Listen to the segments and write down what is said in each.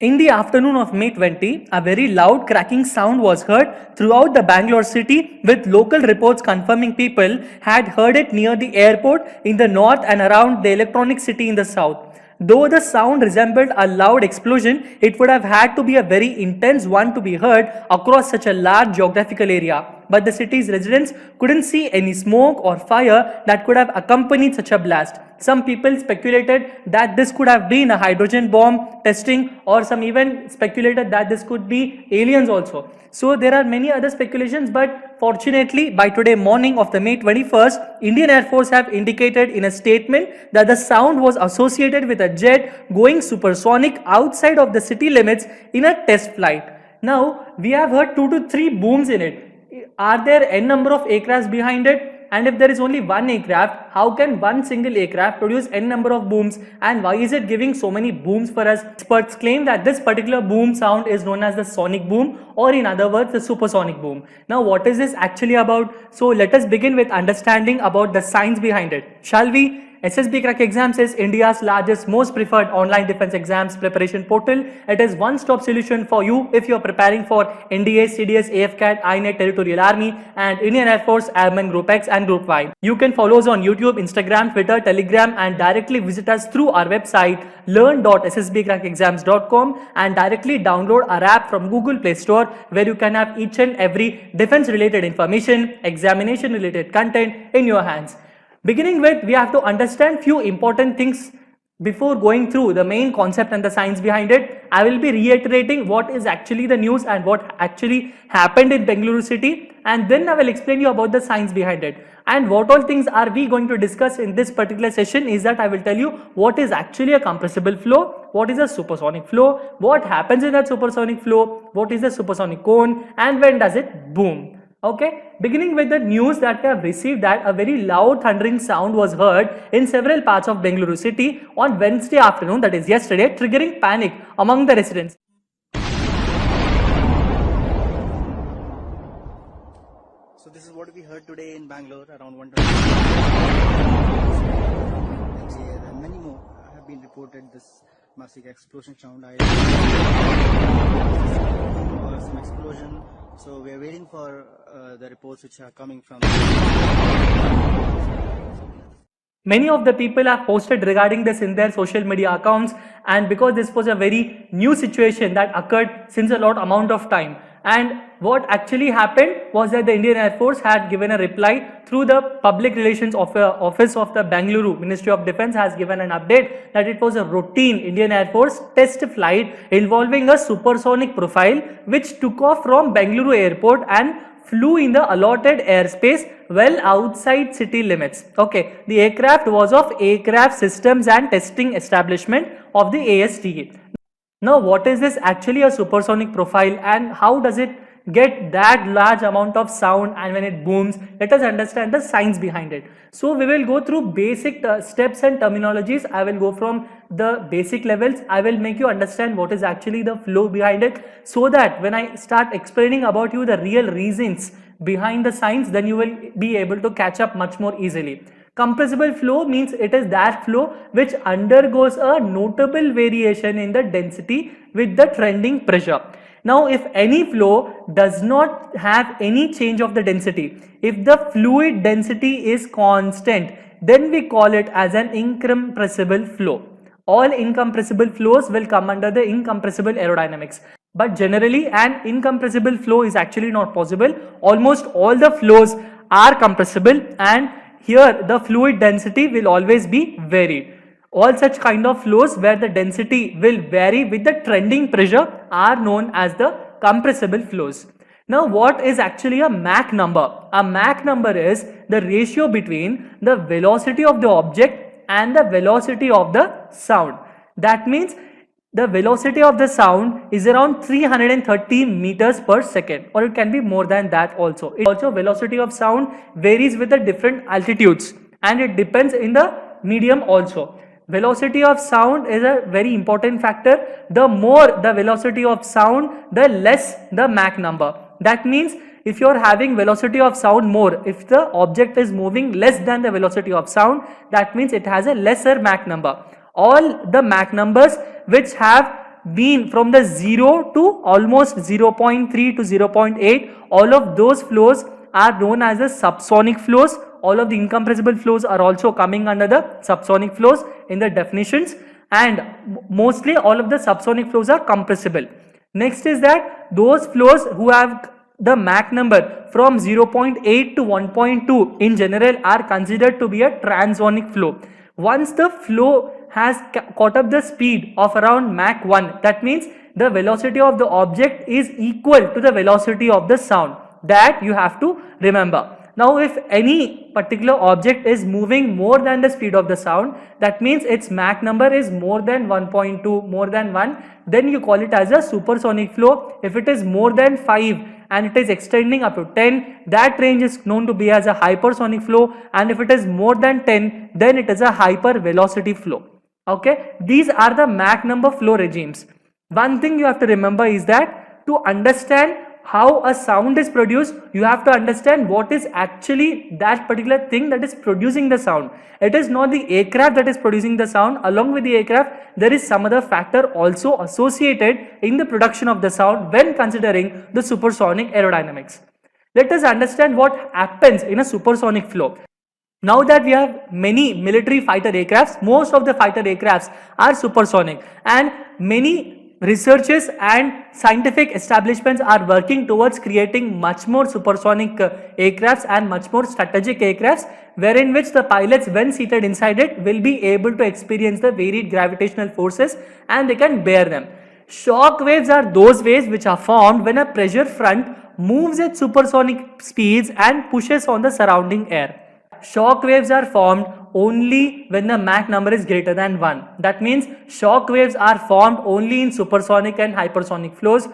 In the afternoon of May 20, a very loud cracking sound was heard throughout the Bangalore city, with local reports confirming people had heard it near the airport in the north and around the electronic city in the south. Though the sound resembled a loud explosion, it would have had to be a very intense one to be heard across such a large geographical area. But the city's residents couldn't see any smoke or fire that could have accompanied such a blast. Some people speculated that this could have been a hydrogen bomb testing, or some even speculated that this could be aliens also. So there are many other speculations, but fortunately by today morning of the May 21st, Indian Air Force have indicated in a statement that the sound was associated with a jet going supersonic outside of the city limits in a test flight. Now we have heard 2 to 3 booms in it. Are there n number of aircrafts behind it? And if there is only one aircraft, how can one single aircraft produce n number of booms? And why is it giving so many booms for us? Experts claim that this particular boom sound is known as the sonic boom, or in other words, the supersonic boom. Now, what is this actually about? So let us begin with understanding about the science behind it. Shall we? SSB Crack Exams is India's largest, most preferred online defense exams preparation portal. It is one-stop solution for you if you are preparing for NDA, CDS, AFCAT, INET, Territorial Army, and Indian Air Force, Airmen Group X and Group Y. You can follow us on YouTube, Instagram, Twitter, Telegram, and directly visit us through our website learn.ssbcrackexams.com and directly download our app from Google Play Store, where you can have each and every defense-related information, examination-related content in your hands. Beginning with, we have to understand few important things before going through the main concept and the science behind it. I will be reiterating what is actually the news and what actually happened in Bengaluru city, and then I will explain you about the science behind it. And what all things are we going to discuss in this particular session is that I will tell you what is actually a compressible flow, what is a supersonic flow, what happens in that supersonic flow, what is the supersonic cone, and when does it boom. Okay, beginning with the news that we have received, that a very loud thundering sound was heard in several parts of Bengaluru city on Wednesday afternoon, that is yesterday, triggering panic among the residents. So this is what we heard today in Bangalore around 1:20. And many more have been reported this massive explosion sound. Some explosion. So we are waiting for the reports which are coming from. Many of the people have posted regarding this in their social media accounts, and because this was a very new situation that occurred since a lot amount of time, and what actually happened was that the Indian Air Force had given a reply through the public relations office of the Bengaluru Ministry of Defence, has given an update that it was a routine Indian Air Force test flight involving a supersonic profile which took off from Bengaluru airport and flew in the allotted airspace well outside city limits. Okay, the aircraft was of Aircraft Systems and Testing Establishment of the ASTE. Now, what is this actually a supersonic profile, and how does it get that large amount of sound, and when it booms? Let us understand the science behind it. So we will go through basic steps and terminologies. I will go from the basic levels. I will make you understand what is actually the flow behind it, so that when I start explaining about you the real reasons behind the science, then you will be able to catch up much more easily. Compressible flow means it is that flow which undergoes a notable variation in the density with the trending pressure. Now, if any flow does not have any change of the density, if the fluid density is constant, then we call it as an incompressible flow. All incompressible flows will come under the incompressible aerodynamics. But generally, an incompressible flow is actually not possible. Almost all the flows are compressible, and here the fluid density will always be varied. All such kind of flows where the density will vary with the trending pressure are known as the compressible flows. Now, what is actually a Mach number? A Mach number is the ratio between the velocity of the object and the velocity of the sound. That means the velocity of the sound is around 330 meters per second, or it can be more than that also. Velocity of sound varies with the different altitudes, and it depends in the medium also. Velocity of sound is a very important factor. The more the velocity of sound, the less the Mach number. That means if you are having velocity of sound more, if the object is moving less than the velocity of sound, that means it has a lesser Mach number. All the Mach numbers which have been from the 0 to almost 0.3 to 0.8. All of those flows are known as the subsonic flows. All of the incompressible flows are also coming under the subsonic flows in the definitions, and mostly all of the subsonic flows are compressible. Next is that those flows who have the Mach number from 0.8 to 1.2 in general are considered to be a transonic flow. Once the flow has caught up the speed of around Mach 1, that means the velocity of the object is equal to the velocity of the sound. That you have to remember. Now, if any particular object is moving more than the speed of the sound, that means its Mach number is more than 1.2, more than 1, then you call it as a supersonic flow. If it is more than 5 and it is extending up to 10, that range is known to be as a hypersonic flow, and if it is more than 10, then it is a hypervelocity flow. Okay, these are the Mach number flow regimes. One thing you have to remember is that to understand how a sound is produced, you have to understand what is actually that particular thing that is producing the sound. It is not the aircraft that is producing the sound. Along with the aircraft, there is some other factor also associated in the production of the sound when considering the supersonic aerodynamics. Let us understand what happens in a supersonic flow. Now that we have many military fighter aircrafts, most of the fighter aircrafts are supersonic, and many researchers and scientific establishments are working towards creating much more supersonic aircrafts and much more strategic aircrafts, wherein which the pilots, when seated inside it, will be able to experience the varied gravitational forces and they can bear them. Shock waves are those waves which are formed when a pressure front moves at supersonic speeds and pushes on the surrounding air. Shock waves are formed only when the Mach number is greater than 1. That means shock waves are formed only in supersonic and hypersonic flows,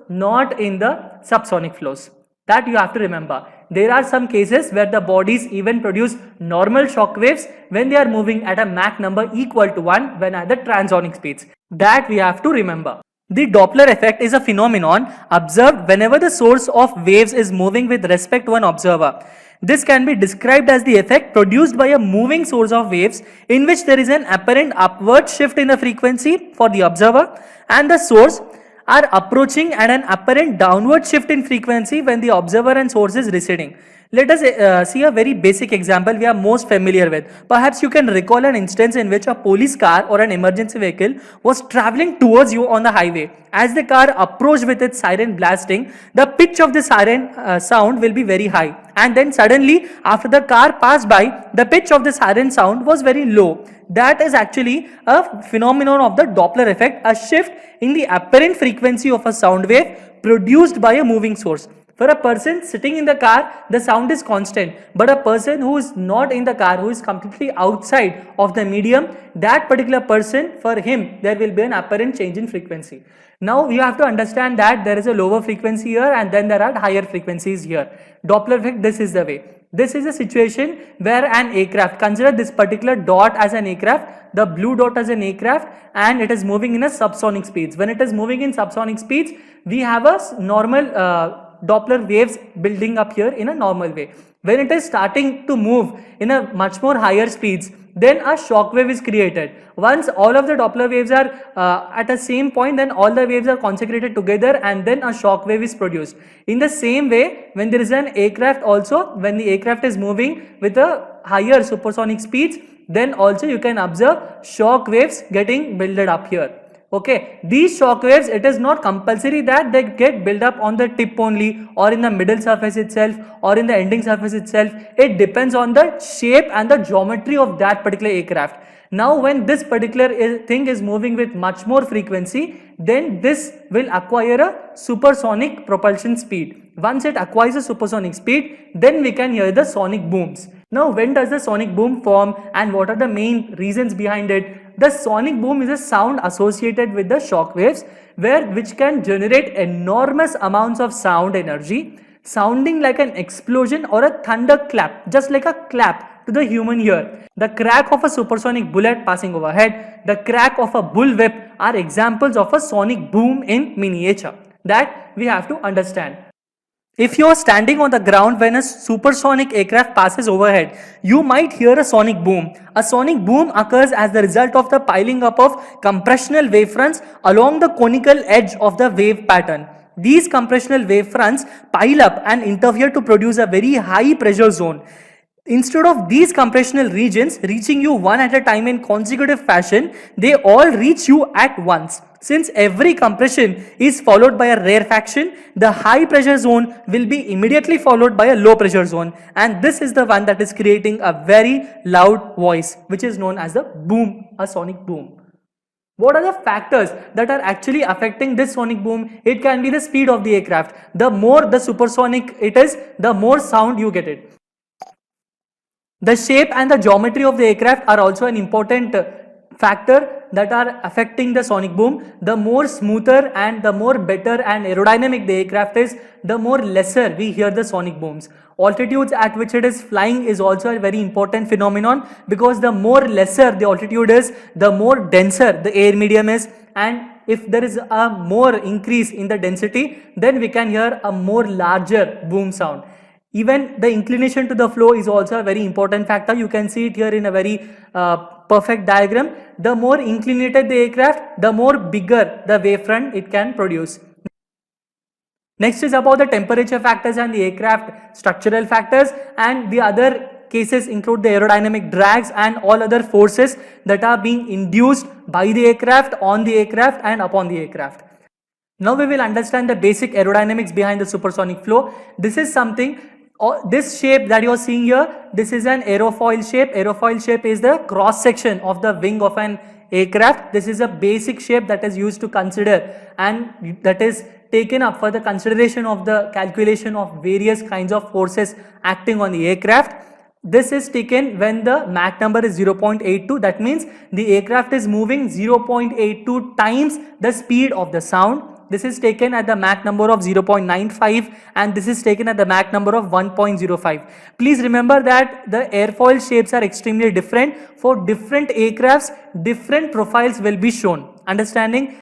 not in the subsonic flows. That you have to remember. There are some cases where the bodies even produce normal shock waves when they are moving at a Mach number equal to 1 when at the transonic speeds. That we have to remember. The Doppler effect is a phenomenon observed whenever the source of waves is moving with respect to an observer. This can be described as the effect produced by a moving source of waves in which there is an apparent upward shift in the frequency for the observer and the source are approaching, and an apparent downward shift in frequency when the observer and source is receding. Let us see a very basic example we are most familiar with. Perhaps you can recall an instance in which a police car or an emergency vehicle was traveling towards you on the highway. As the car approached with its siren blasting, the pitch of the siren sound will be very high. And then suddenly, after the car passed by, the pitch of the siren sound was very low. That is actually a phenomenon of the Doppler effect, a shift in the apparent frequency of a sound wave produced by a moving source. For a person sitting in the car, the sound is constant, but a person who is not in the car, who is completely outside of the medium, that particular person, for him, there will be an apparent change in frequency. Now you have to understand that there is a lower frequency here and then there are higher frequencies here. Doppler effect, this is the way. This is a situation where an aircraft, consider this particular dot as an aircraft, the blue dot as an aircraft, and it is moving in a subsonic speeds. When it is moving in subsonic speeds, we have a normal Doppler waves building up here in a normal way. When it is starting to move in a much more higher speeds, then a shock wave is created. Once all of the Doppler waves are at the same point, then all the waves are concentrated together and then a shock wave is produced. In the same way, when there is an aircraft also, when the aircraft is moving with a higher supersonic speeds, then also you can observe shock waves getting built up here. Okay, these shock waves, it is not compulsory that they get built up on the tip only or in the middle surface itself or in the ending surface itself. It depends on the shape and the geometry of that particular aircraft. Now when this particular thing is moving with much more frequency, then this will acquire a supersonic propulsion speed. Once it acquires a supersonic speed, then we can hear the sonic booms. Now when does the sonic boom form and what are the main reasons behind it? The sonic boom is a sound associated with the shock waves which can generate enormous amounts of sound energy, sounding like an explosion or a thunderclap, just like a clap to the human ear. The crack of a supersonic bullet passing overhead, the crack of a bullwhip are examples of a sonic boom in miniature that we have to understand. If you are standing on the ground when a supersonic aircraft passes overhead, you might hear a sonic boom. A sonic boom occurs as the result of the piling up of compressional wavefronts along the conical edge of the wave pattern. These compressional wavefronts pile up and interfere to produce a very high pressure zone. Instead of these compressional regions reaching you one at a time in consecutive fashion, they all reach you at once. Since every compression is followed by a rarefaction, the high pressure zone will be immediately followed by a low pressure zone, and this is the one that is creating a very loud voice, which is known as the boom, a sonic boom. What are the factors that are actually affecting this sonic boom? It can be the speed of the aircraft. The more the supersonic it is, the more sound you get it. The shape and the geometry of the aircraft are also an important factor that are affecting the sonic boom. The more smoother and the more better and aerodynamic the aircraft is, the more lesser we hear the sonic booms. Altitudes at which it is flying is also a very important phenomenon, because the more lesser the altitude is, the more denser the air medium is, and if there is a more increase in the density, then we can hear a more larger boom sound. Even the inclination to the flow is also a very important factor. You can see it here in a very perfect diagram. The more inclinated the aircraft, the more bigger the wavefront it can produce. Next is about the temperature factors and the aircraft structural factors, and the other cases include the aerodynamic drags and all other forces that are being induced by the aircraft, on the aircraft and upon the aircraft. Now we will understand the basic aerodynamics behind the supersonic flow. This is something, this shape that you are seeing here, this is an aerofoil shape. Aerofoil shape is the cross section of the wing of an aircraft. This is a basic shape that is used to consider, and that is taken up for the consideration of the calculation of various kinds of forces acting on the aircraft. This is taken when the Mach number is 0.82. That means the aircraft is moving 0.82 times the speed of the sound. This is taken at the Mach number of 0.95, and this is taken at the Mach number of 1.05. Please remember that the airfoil shapes are extremely different. For different aircrafts, different profiles will be shown. Understanding?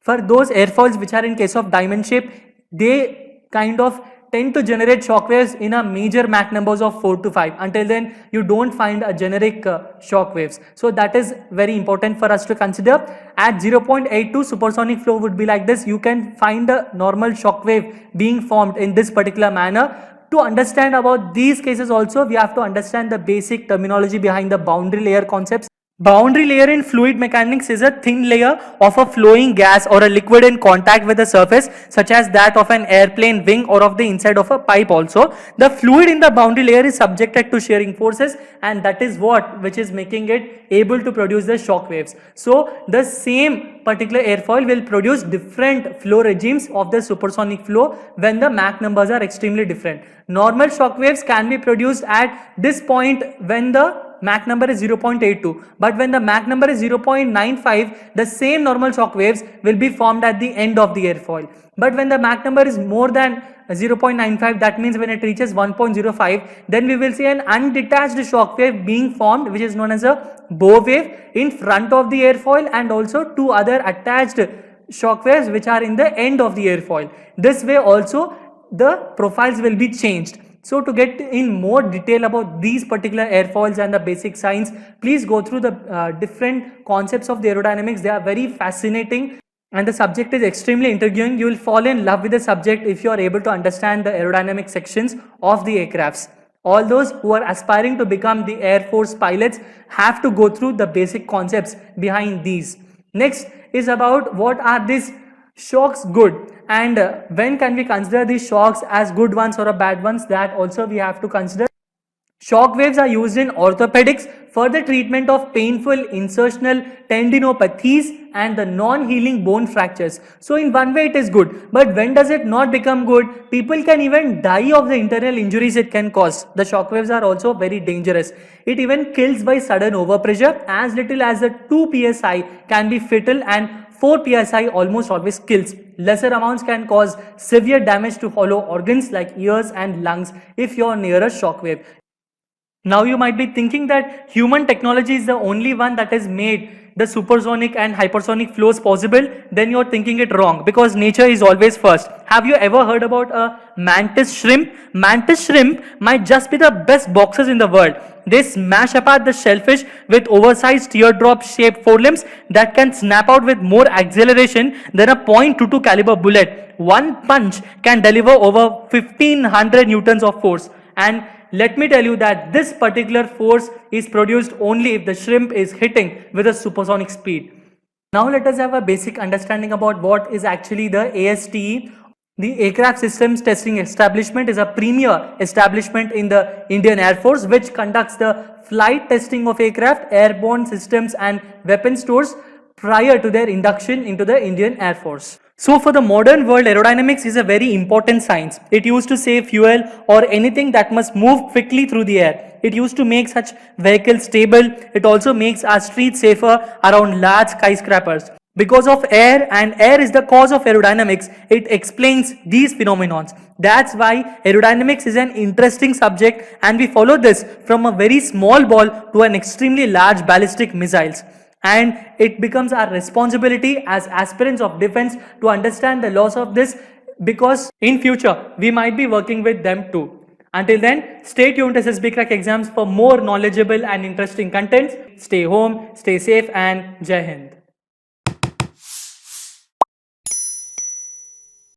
For those airfoils which are in case of diamond shape, they kind of tend to generate shock waves in a major Mach numbers of 4 to 5. Until then, you don't find a generic shock waves. So that is very important for us to consider. At 0.82, supersonic flow would be like this. You can find a normal shock wave being formed in this particular manner. To understand about these cases also, we have to understand the basic terminology behind the boundary layer concepts. Boundary layer in fluid mechanics is a thin layer of a flowing gas or a liquid in contact with the surface, such as that of an airplane wing or of the inside of a pipe also. The fluid in the boundary layer is subjected to shearing forces, and that is which is making it able to produce the shock waves. So the same particular airfoil will produce different flow regimes of the supersonic flow when the Mach numbers are extremely different. Normal shock waves can be produced at this point when the Mach number is 0.82, but when the Mach number is 0.95, the same normal shock waves will be formed at the end of the airfoil. But when the Mach number is more than 0.95, that means when it reaches 1.05, then we will see an undetached shock wave being formed, which is known as a bow wave, in front of the airfoil, and also two other attached shock waves which are in the end of the airfoil. This way also the profiles will be changed. So to get in more detail about these particular airfoils and the basic science, please go through the different concepts of the aerodynamics. They are very fascinating, and the subject is extremely intriguing. You will fall in love with the subject if you are able to understand the aerodynamic sections of the aircrafts. All those who are aspiring to become the Air Force pilots have to go through the basic concepts behind these. Next is about what are these shocks good, and when can we consider these shocks as good ones or a bad ones. That also we have to consider. Shock waves are used in orthopedics for the treatment of painful insertional tendinopathies and the non-healing bone fractures. So in one way it is good, but when does it not become good? People can even die of the internal injuries it can cause. The shock waves are also very dangerous. It even kills by sudden overpressure. As little as a 2 psi can be fatal, and 4 psi almost always kills. Lesser amounts can cause severe damage to hollow organs like ears and lungs if you are near a shock wave. Now you might be thinking that human technology is the only one that has made the supersonic and hypersonic flows possible. Then you're thinking it wrong, because nature is always first. Have you ever heard about a mantis shrimp? Mantis shrimp might just be the best boxers in the world. They smash apart the shellfish with oversized teardrop shaped forelimbs that can snap out with more acceleration than a .22 caliber bullet. One punch can deliver over 1500 newtons of force. And let me tell you that this particular force is produced only if the shrimp is hitting with a supersonic speed. Now let us have a basic understanding about what is actually the ASTE. The Aircraft Systems Testing Establishment is a premier establishment in the Indian Air Force which conducts the flight testing of aircraft, airborne systems and weapon stores prior to their induction into the Indian Air Force. So for the modern world, aerodynamics is a very important science. It used to save fuel or anything that must move quickly through the air. It used to make such vehicles stable. It also makes our streets safer around large skyscrapers. Because of air, and air is the cause of aerodynamics, it explains these phenomena. That's why aerodynamics is an interesting subject, and we follow this from a very small ball to an extremely large ballistic missiles. And it becomes our responsibility as aspirants of defense to understand the laws of this, because in future we might be working with them too. Until then, stay tuned to SSB Crack Exams for more knowledgeable and interesting contents. Stay home, stay safe, and Jai Hind.